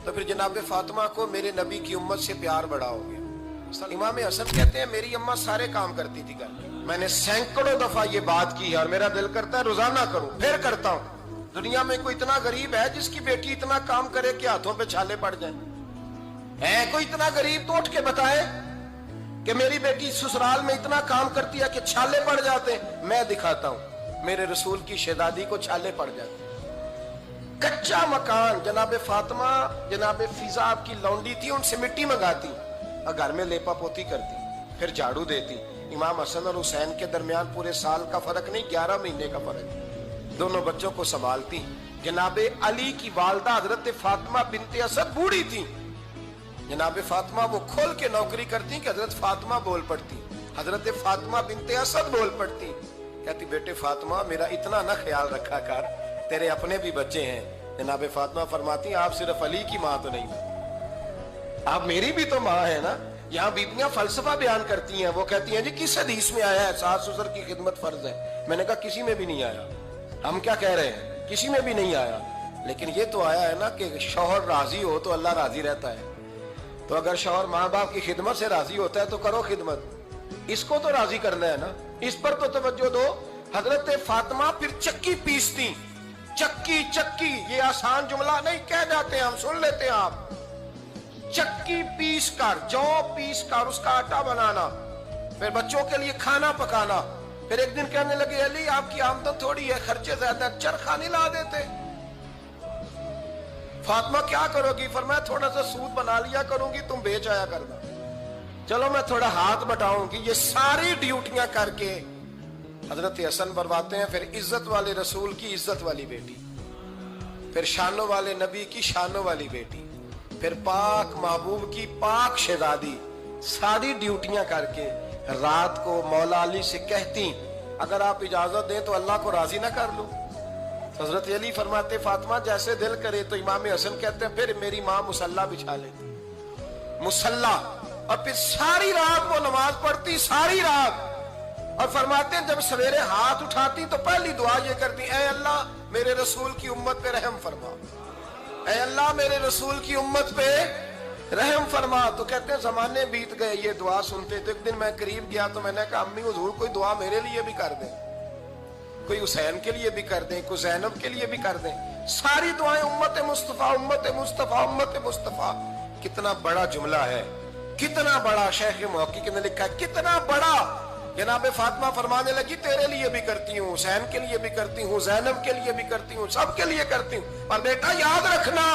تو پھر جناب فاطمہ کو میرے نبی کی امت سے پیار بڑا ہو گیا۔ امام حسن کہتے ہیں میری اماں سارے کام کرتی تھی گھر کے، میں نے سینکڑوں دفعہ یہ بات کی ہے اور میرا دل کرتا ہے روزانہ کروں، پھر کرتا ہوں۔ دنیا میں کوئی اتنا غریب ہے جس کی بیٹی اتنا کام کرے کہ ہاتھوں پہ چھالے پڑ جائیں؟ ہے کوئی اتنا غریب تو اٹھ کے بتائے کہ میری بیٹی سسرال میں اتنا کام کرتی ہے کہ چھالے پڑ جاتے ہیں؟ میں دکھاتا ہوں، میرے رسول کی شہزادی کو چھالے پڑ جاتے ہیں۔ کچا مکان، جناب فاطمہ جناب فیضا آپ کی لونڈی تھی، ان سے مٹی منگاتی اور گھر میں لیپا پوتی کرتی، پھر جھاڑو دیتی۔ امام حسن اور حسین کے درمیان پورے سال کا فرق نہیں، 11 مہینے کا فرق، دونوں بچوں کو سنبھالتی۔ جناب علی کی والدہ حضرت فاطمہ بنت اسد بوڑھی تھی، جناب فاطمہ وہ کھول کے نوکری کرتی کہ حضرت فاطمہ بول پڑتی، حضرت فاطمہ بنت اسد بول پڑتی، کہتی بیٹے فاطمہ میرا اتنا نہ خیال رکھا کر، تیرے اپنے بھی بچے ہیں۔ جناب فاطمہ فرماتی آپ صرف علی کی ماں تو نہیں، آپ میری بھی تو ماں ہے نا۔ یہاں بیبیاں فلسفہ بیان کرتی ہیں، وہ کہتی ہیں جی کس حدیث میں آیا ہے ساس سسر کی خدمت فرض ہے؟ میں نے کہا کسی میں بھی نہیں آیا۔ ہم کیا کہہ رہے ہیں؟ کسی میں بھی نہیں آیا، لیکن یہ تو آیا ہے نا کہ شوہر راضی ہو تو اللہ راضی رہتا ہے۔ تو اگر شوہر ماں باپ کی خدمت سے راضی ہوتا ہے تو کرو خدمت، اس کو تو راضی کرنا ہے نا، اس پر تو توجہ دو۔ حضرت فاطمہ پھر چکی پیستی، چکی چکی، یہ آسان جملہ نہیں، کہہ جاتے ہیں ہم، سن لیتے ہیں آپ۔ چکی پیس کر، جو پیس کر اس کا آٹا بنانا، پھر بچوں کے لیے کھانا پکانا۔ پھر ایک دن کہنے لگے علی آپ کی آمدن تھوڑی ہے، خرچے زیادہ، چرخہ نہیں لا دیتے؟ فاطمہ کیا کرو گی؟ فرمایا تھوڑا سا سود بنا لیا کروں گی، تم بیچ آیا کرنا۔ چلو میں تھوڑا ہاتھ بٹاؤں گی۔ یہ ساری ڈیوٹیاں کر کے حضرت حسن برواتے ہیں، پھر عزت والے رسول کی عزت والی بیٹی، پھر شانوں والے نبی کی شانوں والی بیٹی، پھر پاک محبوب کی پاک شہزادی، ساری ڈیوٹیاں کر کے رات کو مولا علی سے کہتی اگر آپ اجازت دیں تو اللہ کو راضی نہ کر لوں؟ حضرت علی فرماتے فاطمہ جیسے دل کرے۔ تو امام حسن کہتے ہیں پھر میری ماں مصلی بچھا لیتی، مصلی، اور پھر ساری رات وہ نماز پڑھتی، ساری رات، اور فرماتے ہیں جب سویرے ہاتھ اٹھاتی تو پہلی دعا یہ کرتی اے اللہ میرے رسول کی امت پہ رحم فرما، اے اللہ میرے رسول کی امت پہ رحم فرما۔ تو کہتے ہیں زمانے بیت گئے یہ دعا سنتے، تو ایک دن میں قریب گیا تو میں نے کہا امی حضور کوئی دعا میرے لیے بھی کر دیں، کوئی حسین کے لیے بھی کر دیں، کوئی زینب کے لیے بھی کر دیں۔ ساری دعائیں امت مصطفیٰ امت مصطفیٰ امت مصطفیٰ۔ کتنا بڑا جملہ ہے، کتنا بڑا، شیخ محقق نے لکھا ہے کتنا بڑا۔ جناب فاطمہ فرمانے لگی تیرے لیے بھی کرتی ہوں، حسین کے لیے بھی کرتی ہوں، زینب کے لیے بھی کرتی ہوں، سب کے لیے کرتی ہوں، پر بیٹا یاد رکھنا